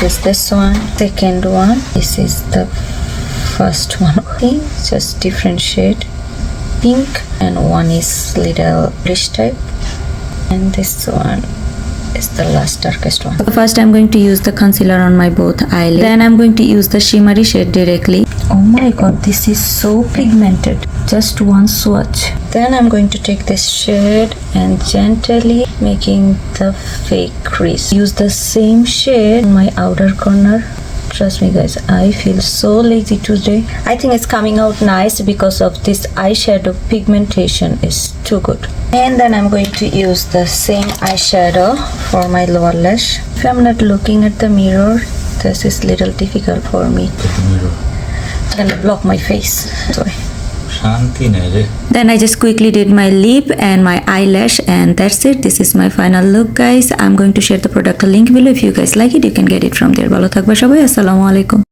Is this one, second one. This is the first one. Okay, just different shade, pink, and one is little bluish type, and this one is the last darkest one. First I'm going to use the concealer on my both eyelids. Then I'm going to use the shimmery shade directly. Oh my god, this is so pigmented. Just one swatch. Then I'm going to take this shade and gently making the fake crease. Use the same shade in my outer corner. Trust me guys, I feel so lazy today. I think it's coming out nice because of this eyeshadow pigmentation is too good. And then I'm going to use the same eyeshadow for my lower lash. If I'm not looking at the mirror, this is little difficult for me. I'm gonna block my face. Sorry. Then I just quickly did my lip and my eyelash, and that's it. This is my final look guys. I'm going to share the product link below. If you guys like it, you can get it from there. ভালো থাকবে সবাই। আসসালামু আলাইকুম।